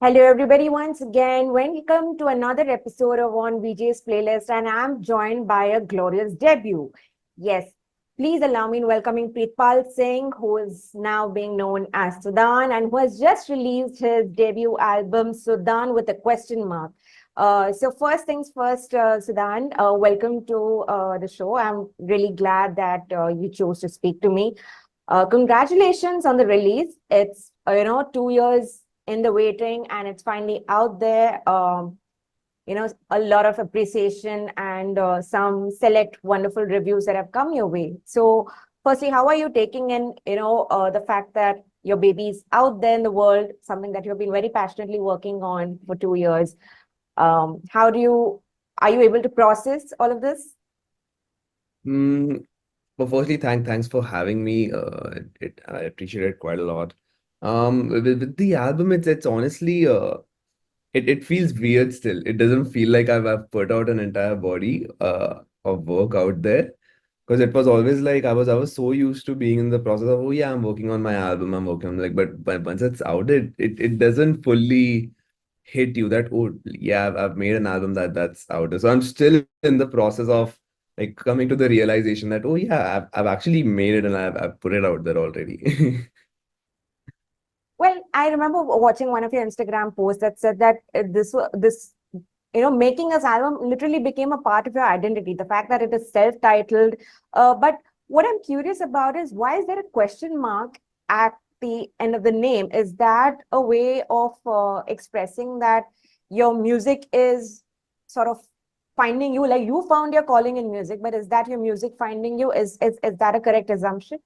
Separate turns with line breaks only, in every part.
Hello, everybody, once again. Welcome to another episode of On VJ's playlist, and I'm joined by a glorious debut. Yes, please allow me in welcoming Preetpal Singh, who is now being known as Sudan and who has just released his debut album, Sudan, with a question mark. So, first things first, Sudan, welcome to the show. I'm really glad that you chose to speak to me. Congratulations on the release. It's 2 years in the waiting, and it's finally out there. A lot of appreciation and some select wonderful reviews that have come your way. So, firstly, how are you taking in the fact that your baby's out there in the world, something that you've been very passionately working on for 2 years? How do you Are you able to process all of this?
Mm, well, firstly, thanks for having me. I appreciate it quite a lot. With the album, it's honestly it feels weird still. It doesn't feel like I've put out an entire body of work out there, because it was always like I was so used to being in the process of, oh yeah, I'm working on my album, I'm working on, like, but once it's out, it doesn't fully hit you that, oh yeah, I've made an album that's out there. So I'm still in the process of like coming to the realization that, oh yeah, I've actually made it, and I've put it out there already.
Well, I remember watching one of your Instagram posts that said that this making this album literally became a part of your identity. The fact that it is self-titled, but what I'm curious about is why is there a question mark at the end of the name? Is that a way of expressing that your music is sort of finding you, like you found your calling in music, but is that your music finding you? Is that a correct assumption?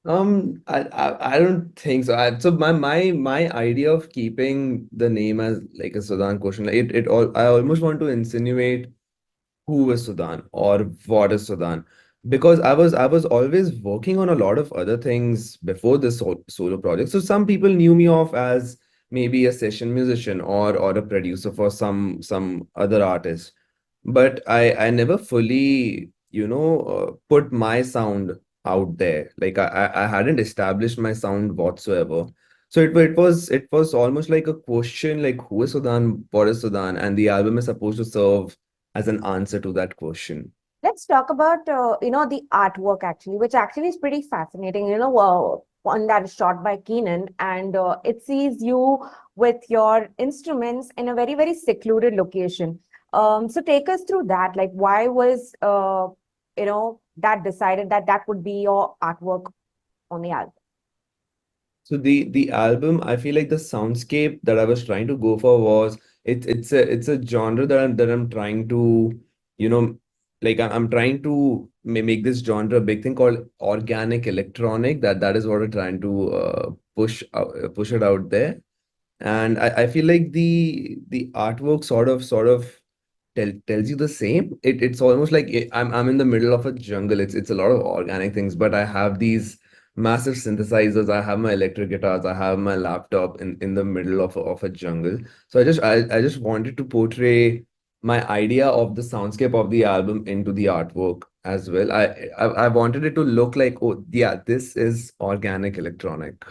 I don't think so. So my idea of keeping the name as like a Sudan question, like it all, I almost want to insinuate who is Sudan or what is Sudan, because I was always working on a lot of other things before this solo project. So some people knew me off as maybe a session musician or a producer for some other artist, but I never fully put my sound out there. Like I hadn't established my sound whatsoever. So it was almost like a question, like who is Sudan, what is Sudan, and the album is supposed to serve as an answer to that question.
Let's talk about the artwork actually, which actually is pretty fascinating. One that is shot by Keenan, and it sees you with your instruments in a very very secluded location. So take us through that. Like, why was that decided that that would be your artwork on the album?
So the album, I feel like the soundscape that I was trying to go for was, it's a genre that I'm trying to, you know, like I'm trying to make this genre a big thing called organic electronic. That is what we're trying to push it out there. And I feel like the artwork sort of tells you the same. It's almost like I'm in the middle of a jungle. It's a lot of organic things, but I have these massive synthesizers. I have my electric guitars. I have my laptop in the middle of a jungle. So I just wanted to portray my idea of the soundscape of the album into the artwork as well. I wanted it to look like, oh yeah, this is organic electronic.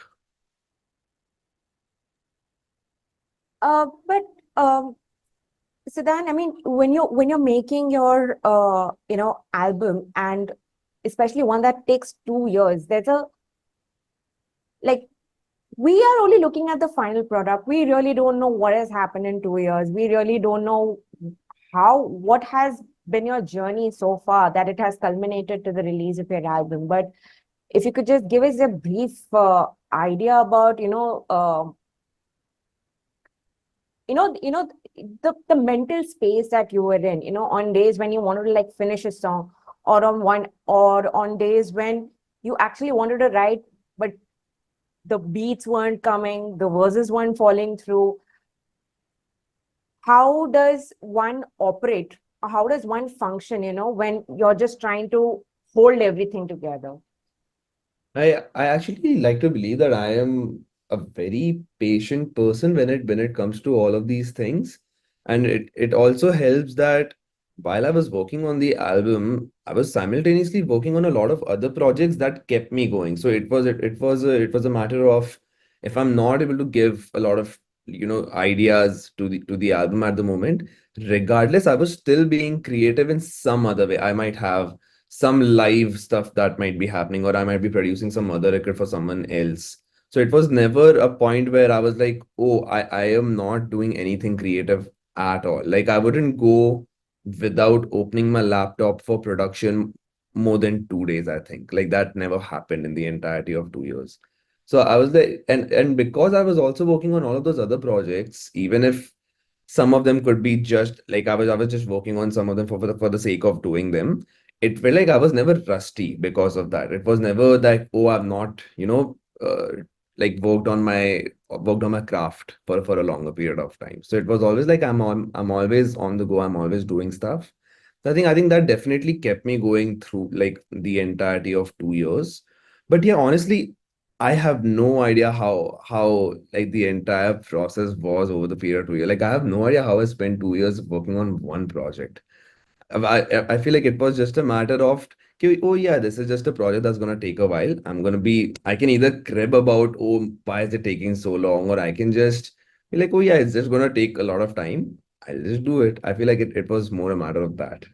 But Siddhan, I mean, when you're making your album, and especially one that takes 2 years, there's a like we are only looking at the final product. We really don't know what has happened in 2 years. We really don't know what has been your journey so far that it has culminated to the release of your album. But if you could just give us a brief idea about, the mental space that you were in, on days when you wanted to like finish a song, or on days when you actually wanted to write, but the beats weren't coming, the verses weren't falling through. How does one operate? How does one function, when you're just trying to hold everything together?
I actually like to believe that I am a very patient person when it comes to all of these things. And it also helps that while I was working on the album, I was simultaneously working on a lot of other projects that kept me going. So it was a matter of, if I'm not able to give a lot of ideas to the album at the moment. Regardless, I was still being creative in some other way. I might have some live stuff that might be happening, or I might be producing some other record for someone else. So it was never a point where I was like, oh, I am not doing anything creative at all. Like I wouldn't go without opening my laptop for production more than 2 days, I think. Like that never happened in the entirety of 2 years. So I was like, and because I was also working on all of those other projects, even if some of them could be just like I was just working on some of them for the sake of doing them. It felt like I was never rusty because of that. It was never like, oh, I've not, like worked on my craft for a longer period of time. So it was always like I'm always on the go. I'm always doing stuff. So I think that definitely kept me going through like the entirety of 2 years. But yeah, honestly, I have no idea how like the entire process was over the period of 2 years. Like I have no idea how I spent 2 years working on one project. I feel like it was just a matter of, okay, oh yeah, this is just a project that's gonna take a while. I can either crib about, oh, why is it taking so long, or I can just be like, oh yeah, it's just gonna take a lot of time. I'll just do it. I feel like it was more a matter of that.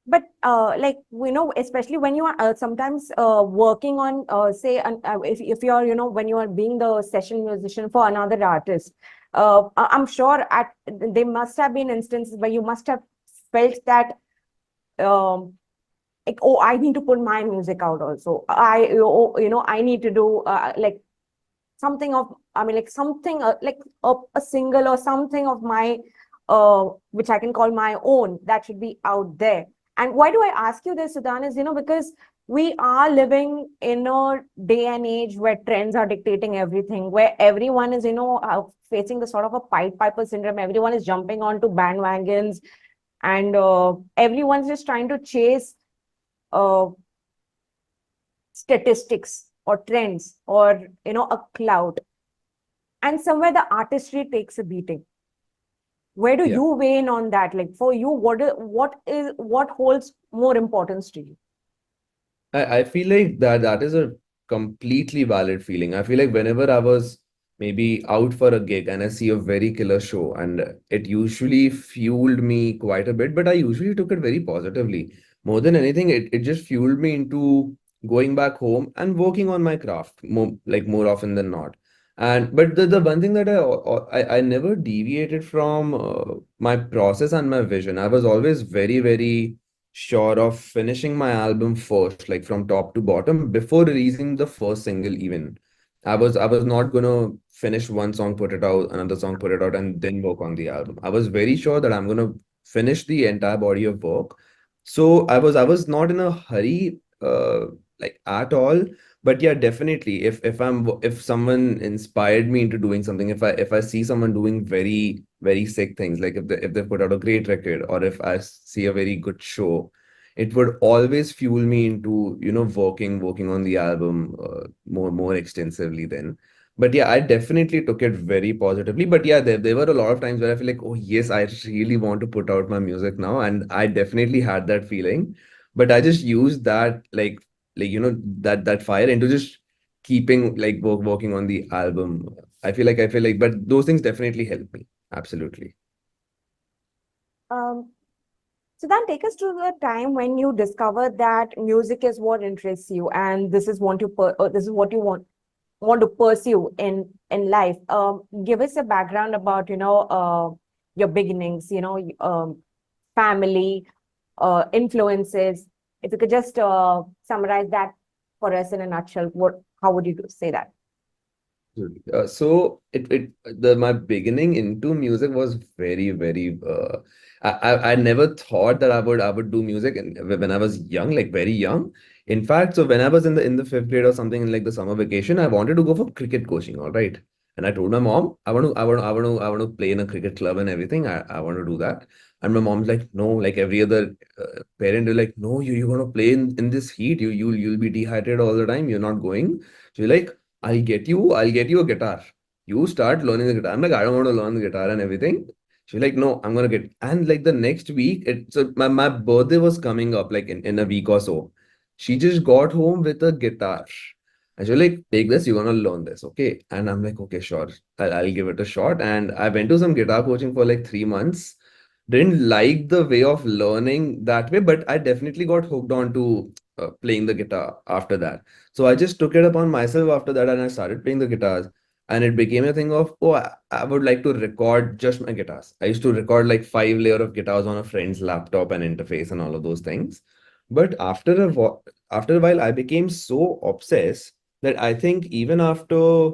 But like especially when you are sometimes working on say if you're when you are being the session musician for another artist, I'm sure at there must have been instances where you must have felt that um, like, oh, I need to put my music out also. I need to do like something of, I mean, like something like a single or something of my, which I can call my own, that should be out there. And why do I ask you this, Sudan, is, because we are living in a day and age where trends are dictating everything, where everyone is, facing the sort of a Pied Piper syndrome. Everyone is jumping onto bandwagons, and everyone's just trying to chase uh, statistics or trends or, a cloud. And somewhere the artistry takes a beating. Where do
Yeah.
you weigh in on that? Like for you, what holds more importance to you?
I feel like that is a completely valid feeling. I feel like whenever I was maybe out for a gig and I see a very killer show, and it usually fueled me quite a bit, but I usually took it very positively. More than anything, it just fueled me into going back home and working on my craft more often than not. And but the one thing that I never deviated from my process and my vision. I was always very sure of finishing my album first, like from top to bottom, before releasing the first single even. I was not gonna finish one song, put it out, another song, put it out, and then work on the album. I was very sure that I'm gonna finish the entire body of work. So I was not in a hurry, like at all. But yeah, definitely, if someone inspired me into doing something, if I see someone doing very sick things, like if they put out a great record, or if I see a very good show, it would always fuel me into working on the album more extensively then. But yeah, I definitely took it very positively. But yeah, there were a lot of times where I feel like, oh yes, I really want to put out my music now, and I definitely had that feeling. But I just used that that fire into just keeping like working on the album. I feel like, but those things definitely help me. Absolutely.
Um, so then take us to the time when you discovered that music is what interests you, and this is this is what you want to pursue in life. Give us a background about your beginnings, family, influences. If you could just summarize that for us in a nutshell, how would you say that?
So my beginning into music was very I never thought that I would do music when I was young, like very young. In fact, so when I was in the fifth grade or something, in like the summer vacation, I wanted to go for cricket coaching, all right. And I told my mom, I want to play in a cricket club and everything. I want to do that. And my mom's like, no, like every other parent, they're like, no, you're gonna play in this heat. You'll be dehydrated all the time. You're not going. So you're like, I'll get you a guitar. You start learning the guitar. I'm like, I don't want to learn the guitar and everything. She's like, no, I'm gonna get. And like the next week, so my birthday was coming up like in a week or so. She just got home with a guitar. And she's like, take this, you're gonna learn this, okay? And I'm like, okay, sure, I'll give it a shot. And I went to some guitar coaching for like 3 months. Didn't like the way of learning that way, but I definitely got hooked on to playing the guitar after that. So I just took it upon myself after that, and I started playing the guitars. And it became a thing of, oh, I would like to record just my guitars. I used to record like 5 layer of guitars on a friend's laptop and interface and all of those things. But after a while, I became so obsessed that I think even after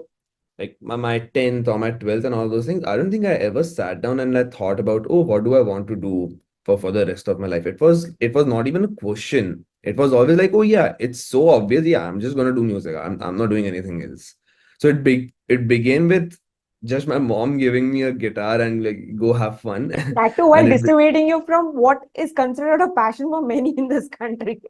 like my 10th or my 12th and all those things, I don't think I ever sat down and I thought about, oh, what do I want to do for the rest of my life? It was not even a question. It was always like, oh yeah, it's so obvious. Yeah, I'm just gonna do music. I'm not doing anything else. So it began with just my mom giving me a guitar and like go have fun.
That too, while
And
dissuading you from what is considered a passion for many in this country.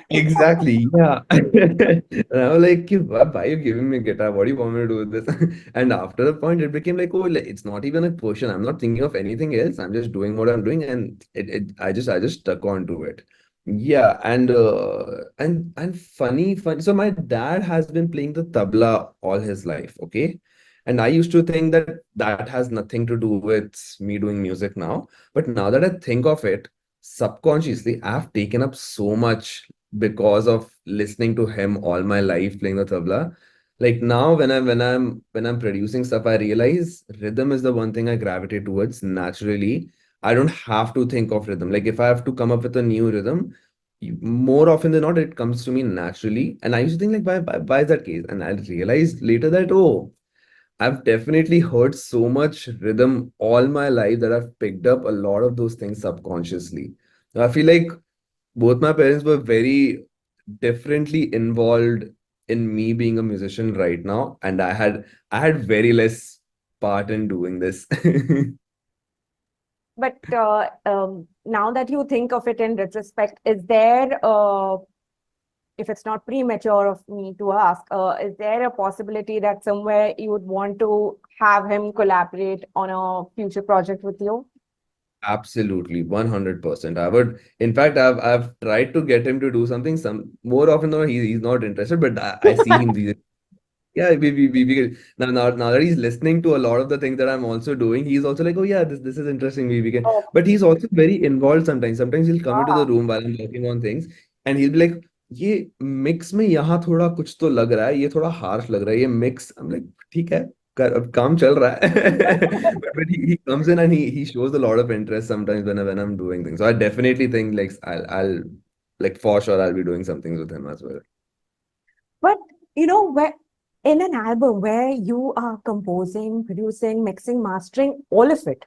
Exactly, yeah. And I was like, why are you giving me a guitar? What do you want me to do with this?" And after the point, it became like, oh, like, it's not even a question. I'm not thinking of anything else. I'm just doing what I'm doing, and I just stuck on to it. Yeah, and funny. So my dad has been playing the tabla all his life, okay? And I used to think that that has nothing to do with me doing music now. But now that I think of it, subconsciously, I've taken up so much because of listening to him all my life playing the tabla. Like now, when I'm producing stuff, I realize rhythm is the one thing I gravitate towards naturally. I don't have to think of rhythm. Like if I have to come up with a new rhythm, more often than not, it comes to me naturally. And I used to think like, why is that case? And I realized later that, oh, I've definitely heard so much rhythm all my life that I've picked up a lot of those things subconsciously. I feel like both my parents were very differently involved in me being a musician right now, and I had very less part in doing this.
But now that you think of it in retrospect, is there, if it's not premature of me to ask, is there a possibility that somewhere you would want to have him collaborate on a future project with you?
Absolutely, 100%. I would, in fact, I've tried to get him to do something. Some more often than not, he's not interested, but I see him these. Yeah, now that he's listening to a lot of the things that I'm also doing, he's also like, oh yeah, this is interesting. We can,
Oh,
but he's also very involved sometimes. Sometimes he'll come into the
wow.
room while I'm working on things, and he'll be like, ये mix में यहाँ थोड़ा कुछ तो लग रहा है, ये थोड़ा harsh लग रहा है, ये mix. I'm like, ठीक है, अब काम चल रहा है. But he comes in and he shows a lot of interest sometimes when I'm doing things. So I definitely think like I'll like for sure I'll be doing some things with him as well.
But where in an album where you are composing, producing, mixing, mastering, all of it,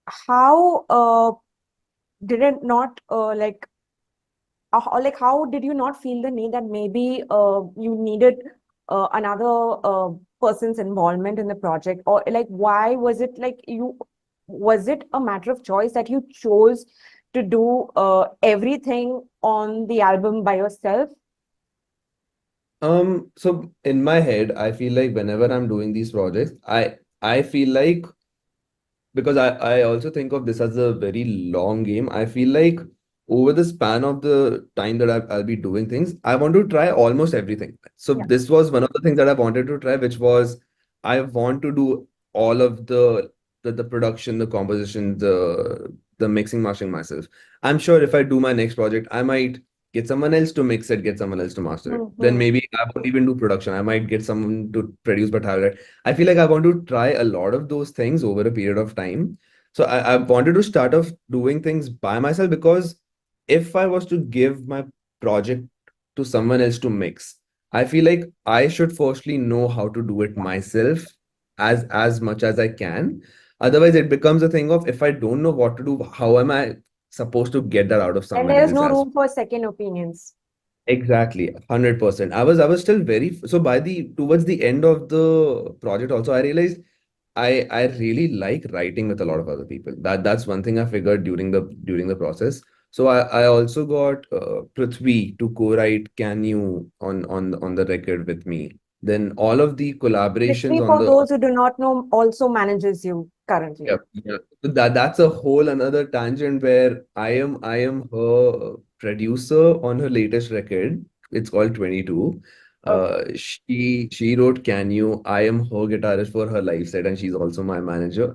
how did it not like how did you not feel the need that maybe you needed another person's involvement in the project, or like why was it like you was it a matter of choice that you chose to do everything on the album by yourself?
So in my head, I feel like whenever I'm doing these projects, I feel like because I also think of this as a very long game. I feel like over the span of the time that I'll be doing things, I want to try almost everything. So
Yeah.
this was one of the things that I wanted to try, which was I want to do all of the production, the composition, the mixing, mastering myself. I'm sure if I do my next project, I might get someone else to mix it, get someone else to master it. Then
Mhm.
maybe I won't even do production. I might get someone to produce, but have it. I feel like I want to try a lot of those things over a period of time. So I wanted to start off doing things by myself because if I was to give my project to someone else to mix, I feel like I should firstly know how to do it myself as much as I can. Otherwise, it becomes a thing of if I don't know what to do, how am I supposed to get that out of
And
somebody
there's
else
no
as
room for second opinions.
Exactly, 100%. I was still very so by the towards the end of the project also I realized I really like writing with a lot of other people. That's one thing I figured during the process. So I also got Prithvi to co-write Can You on the record with me. Then all of the collaborations
Prithvi,
on
for
the
those who do not know, also manages you currently.
yeah, yeah. So that's a whole another tangent where I am her producer on her latest record. It's called 22.
Okay.
She wrote Can You? I am her guitarist for her live set, and she's also my manager.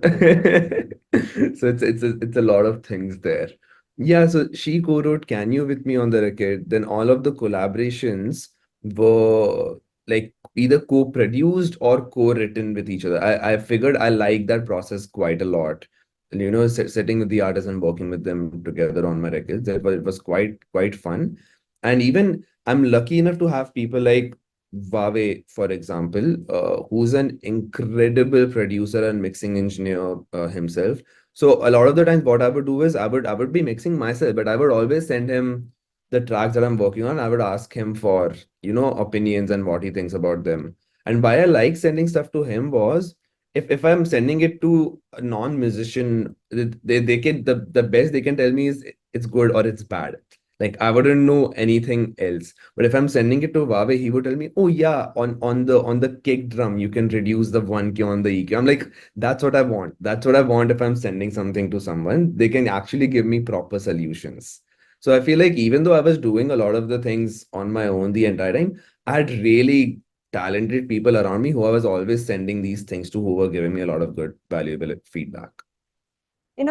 So it's a lot of things there. Yeah, so she co-wrote Can You with me on the record. Then all of the collaborations were like either co-produced or co-written with each other. I figured I like that process quite a lot. And, sitting with the artists and working with them together on my records. It was quite fun. And even I'm lucky enough to have people like Vave, for example, who's an incredible producer and mixing engineer himself. So a lot of the times, what I would do is I would be mixing myself, but I would always send him the tracks that I'm working on. I would ask him for opinions and what he thinks about them. And why I like sending stuff to him was if I'm sending it to a non-musician, they can the best they can tell me is it's good or it's bad. Like I wouldn't know anything else. But if I'm sending it to Huawei, he would tell me, "Oh yeah, on the kick drum, you can reduce the 1K on the EQ." I'm like, that's what I want. That's what I want if I'm sending something to someone. They can actually give me proper solutions. So I feel like even though I was doing a lot of the things on my own the entire time, I had really talented people around me who I was always sending these things to who were giving me a lot of good, valuable feedback.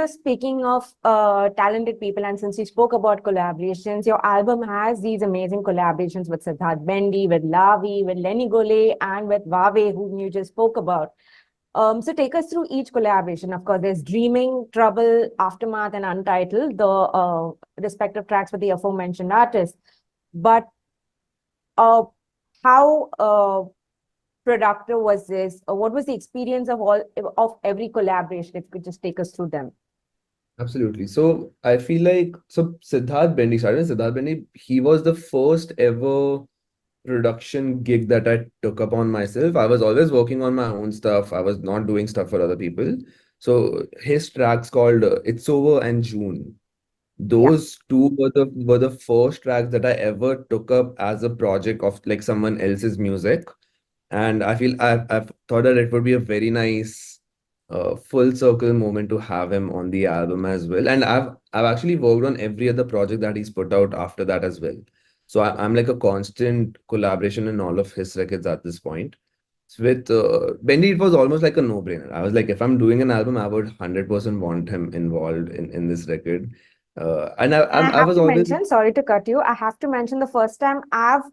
Speaking of talented people, and since you spoke about collaborations, your album has these amazing collaborations with Siddharth Bendi, with Lavi, with Lenny Gole, and with Vave, whom you just spoke about. So take us through each collaboration. Of course, there's Dreaming, Trouble, Aftermath, and Untitled, the respective tracks with the aforementioned artists. But uh, how productive was this? What was the experience of every collaboration? If you could just take us through them.
Absolutely. So I feel like Siddharth Bendi started. Siddharth Bendi, he was the first ever production gig that I took upon myself. I was always working on my own stuff. I was not doing stuff for other people. So his tracks called It's Over and June.
Yeah.
Those two were the first tracks that I ever took up as a project of like someone else's music. And I feel I've thought that it would be a very nice full circle moment to have him on the album as well. And I've actually worked on every other project that he's put out after that as well. So I'm like a constant collaboration in all of his records at this point. With Bendy, it was almost like a no-brainer. I was like, if I'm doing an album, I would 100% want him involved in this record. And
And I
I
have
was
to
always
mention, sorry to cut you, I have to mention the first time I've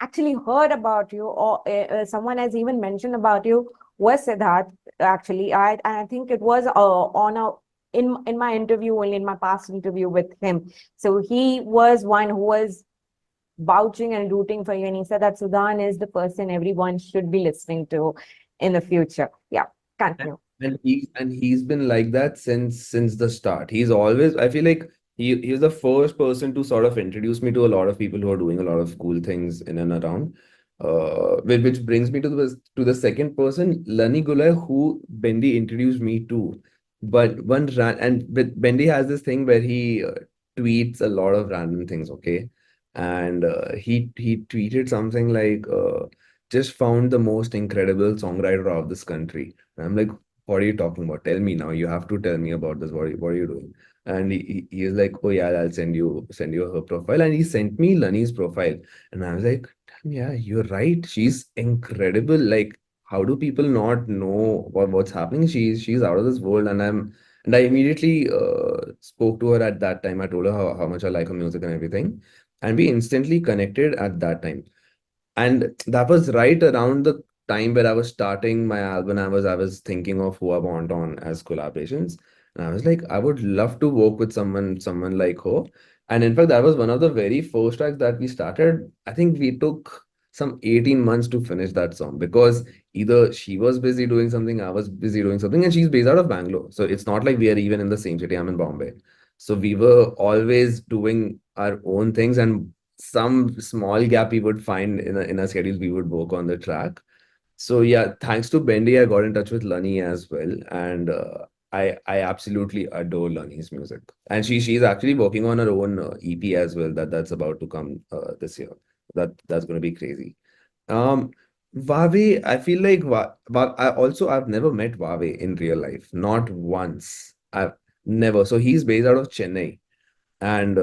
actually heard about you, or someone has even mentioned about you, was Siddharth. Actually, I think it was on a in my interview, only in my past interview with him. So he was one who was vouching and rooting for you, and he said that Sudan is the person everyone should be listening to in the future. Yeah,
And
continue.
he's been like that since the start. He's always I feel like he's the first person to sort of introduce me to a lot of people who are doing a lot of cool things in and around. Which brings me to the second person, Lani Gulai, who Bendy introduced me to. But Bendy has this thing where he tweets a lot of random things, okay? And he tweeted something like just found the most incredible songwriter of this country. And I'm like, what are you talking about? Tell me now. You have to tell me about this. What are you doing? And he is like, oh yeah, I'll send you her profile. And he sent me Lani's profile. And I was like, damn, yeah, you're right. She's incredible. Like, how do people not know what's happening? She's out of this world. And I immediately spoke to her at that time. I told her how much I like her music and everything. And we instantly connected at that time. And that was right around the time where I was starting my album. I was thinking of who I want on as collaborations. And I was like, I would love to work with someone like her. And in fact, that was one of the very first tracks that we started. I think we took some 18 months to finish that song because either she was busy doing something, I was busy doing something, and she's based out of Bangalore. So it's not like we are even in the same city. I'm in Bombay. So we were always doing our own things, and some small gap we would find in our schedules, we would work on the track. So yeah, thanks to Bendy, I got in touch with Lani as well, and I absolutely adore Lani's music, and she's actually working on her own EP as well that's about to come this year. That's going to be crazy. Um, Vave, I feel like I've never met Vave in real life, not once. I've never. So he's based out of Chennai, and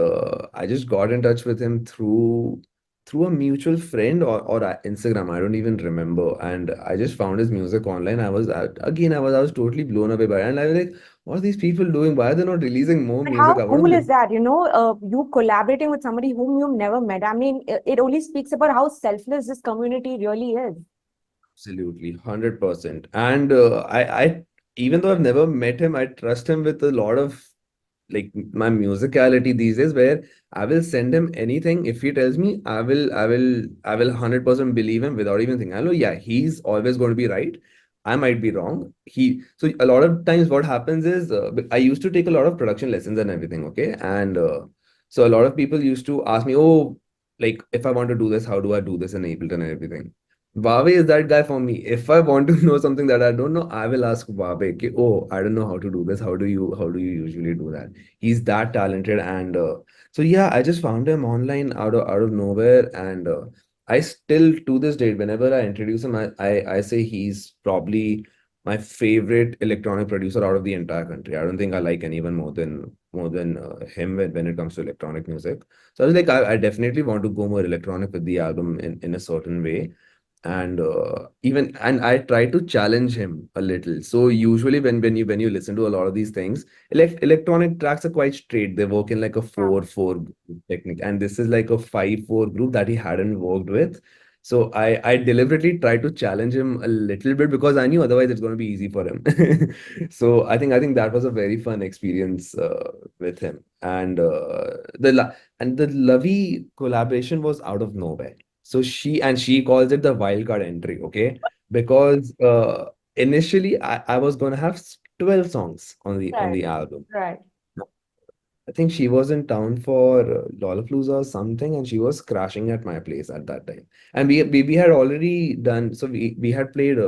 I just got in touch with him through through a mutual friend or Instagram. I don't even remember. And I just found his music online. I was totally blown away by it. And I was like, what are these people doing? Why are they not releasing more
But
music?
how
I want to
cool is
listen.
that? You collaborating with somebody whom you've never met. I mean, it only speaks about how selfless this community really is.
Absolutely, 100%. And even though I've never met him, I trust him with a lot of like my musicality these days, where I will send him anything. If he tells me, I will 100% believe him without even thinking. I know, yeah, he's always going to be right. I might be wrong. So a lot of times what happens is I used to take a lot of production lessons and everything, okay? And so a lot of people used to ask me, oh, like if I want to do this, how do I do this in Ableton and everything? Vave is that guy for me. If I want to know something that I don't know, I will ask Vabe, ki, oh, I don't know how to do this. How do you usually do that? He's that talented. And so yeah, I just found him online out of nowhere. And I still to this date, whenever I introduce him, I say he's probably my favorite electronic producer out of the entire country. I don't think I like anyone more than him when it comes to electronic music. So I was like, I definitely want to go more electronic with the album in a certain way. And even I try to challenge him a little. So usually when you listen to a lot of these things, electronic tracks are quite straight. They work in like a
Yeah.
4/4 technique, and this is like a 5/4 group that he hadn't worked with. So I deliberately tried to challenge him a little bit because I knew otherwise it's going to be easy for him. So I think that was a very fun experience with him. And the Lovey collaboration was out of nowhere. So she calls it the wildcard entry, okay? Because initially I was gonna have 12 songs on
Right,
the album.
right.
I think she was in town for Lollapalooza or something, and she was crashing at my place at that time. And we had already done, so we had played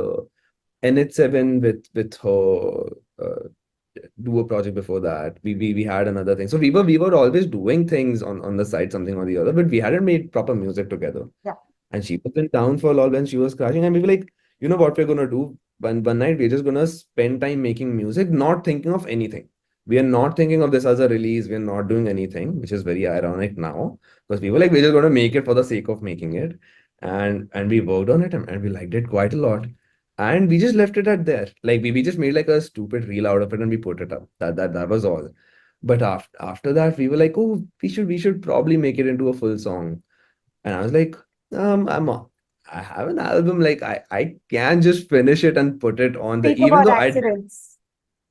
NH7 with her do a project before that. We had another thing. So we were always doing things on the side, something or the other, but we hadn't made proper music together.
Yeah.
And she was in town for a lot when she was crashing. And we were like, you know what we're gonna do? One night we're just gonna spend time making music, not thinking of anything. We are not thinking of this as a release. We're not doing anything, which is very ironic now. Because we were like, we're just gonna make it for the sake of making it. And we worked on it and we liked it quite a lot. And we just left it at there. Like we just made like a stupid reel out of it and we put it up. That was all. But after that, we were like, oh, we should probably make it into a full song. And I was like, I have an album, like I can just finish it and put it on the
Speak
even
about
though I
accidents.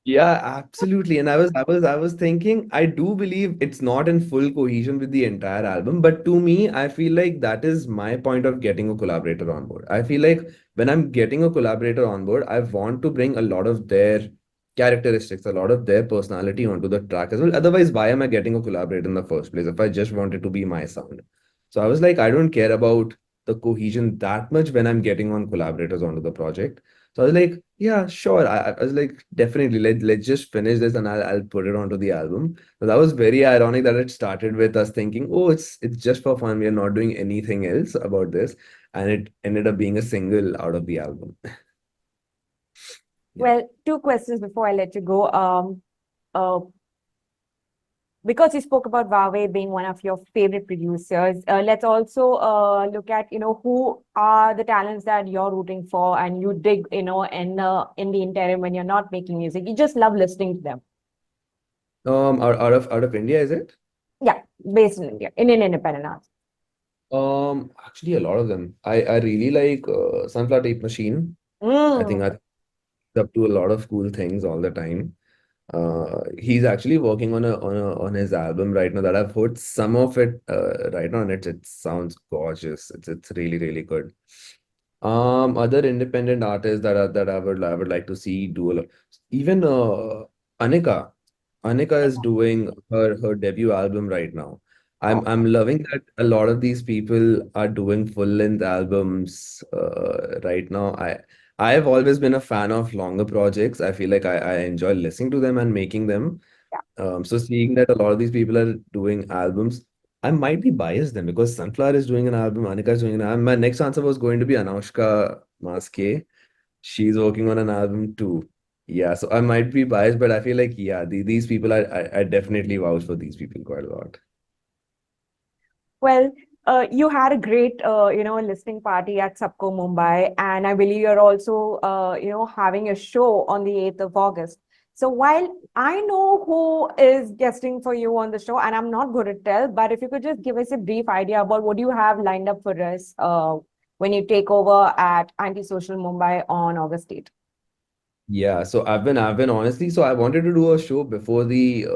yeah, absolutely. And I was thinking, I do believe it's not in full cohesion with the entire album, but to me, I feel like that is my point of getting a collaborator on board. I feel like when I'm getting a collaborator on board, I want to bring a lot of their characteristics, a lot of their personality onto the track as well. Otherwise, why am I getting a collaborator in the first place if I just want it to be my sound? So I was like, I don't care about the cohesion that much when I'm getting on collaborators onto the project. So I was like, yeah, sure. I was like, definitely, let's just finish this and I'll put it onto the album. So that was very ironic that it started with us thinking, oh, it's just for fun. We are not doing anything else about this. And it ended up being a single out of the album. Yeah.
Well, two questions before I let you go. Uh, because you spoke about Huawei being one of your favorite producers, let's also look at, who are the talents that you're rooting for and you dig, in the interim when you're not making music. You just love listening to them.
Out of India, is it?
Yeah, based in India, Indian independent arts.
Actually, a lot of them. I really like Sunflower Tape Machine. I think
Mm,
I up to a lot of cool things all the time. He's actually working on his album right now that I've heard some of it right now, and it sounds gorgeous. It's really really good. Other independent artists that I would like to see do a lot. Even Anika. Anika is doing her debut album right now. I'm
awesome.
loving that a lot of these people are doing full-length albums right now. I've always been a fan of longer projects. I feel like I enjoy listening to them and making them.
Yeah.
So seeing that a lot of these people are doing albums, I might be biased then because Sunflower is doing an album, Anika is doing an album. My next answer was going to be Anushka Maske. She's working on an album too. Yeah, so I might be biased, but I feel like yeah, these people I definitely vouch for these people quite a lot.
Well, You had a great, listening party at Sabco Mumbai, and I believe you're also, having a show on the 8th of August. So while I know who is guesting for you on the show, and I'm not going to tell, but if you could just give us a brief idea about what you have lined up for us when you take over at Antisocial Mumbai on August 8th.
Yeah, so I've been honestly, so I wanted to do a show before the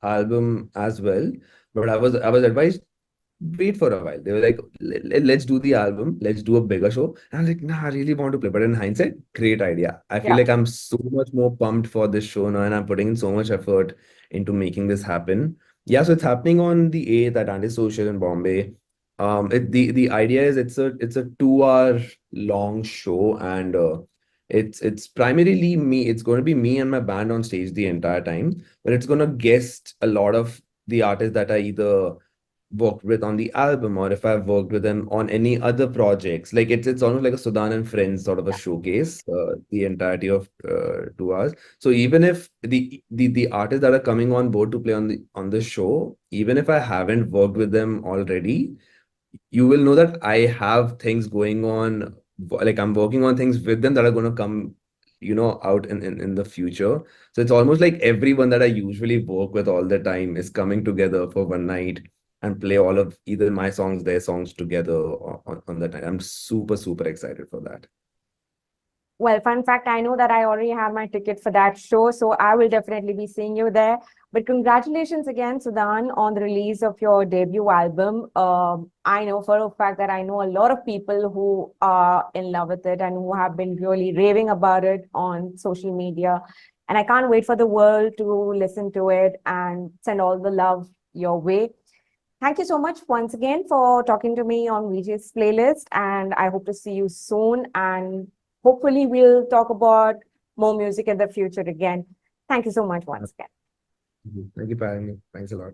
album as well, but I was advised wait for a while. They were like, Let's do the album, let's do a bigger show." And I'm like, "Nah, I really want to play." But in hindsight, great idea. I feel
Yeah.
like I'm so much more pumped for this show now, and I'm putting in so much effort into making this happen. Yeah, so it's happening on the 8th at Antisocial in Bombay. The idea is it's a 2 hour long show, and it's primarily me. It's going to be me and my band on stage the entire time, but it's going to guest a lot of the artists that I either worked with on the album or if I've worked with them on any other projects. Like it's almost like a Sudan and Friends sort of a showcase, the entirety of 2 hours. So even if the artists that are coming on board to play on the show, even if I haven't worked with them already, you will know that I have things going on, like I'm working on things with them that are going to come, out in the future. So it's almost like everyone that I usually work with all the time is coming together for one night and play all of either my songs, their songs together on that night. I'm super, super excited for that.
Well, fun fact, I know that I already have my ticket for that show, so I will definitely be seeing you there. But congratulations again, Sudan, on the release of your debut album. I know for a fact that I know a lot of people who are in love with it and who have been really raving about it on social media. And I can't wait for the world to listen to it and send all the love your way. Thank you so much once again for talking to me on VJ's playlist. And I hope to see you soon. And hopefully, we'll talk about more music in the future again. Thank you so much once again.
Thank you for having me. Thanks a lot.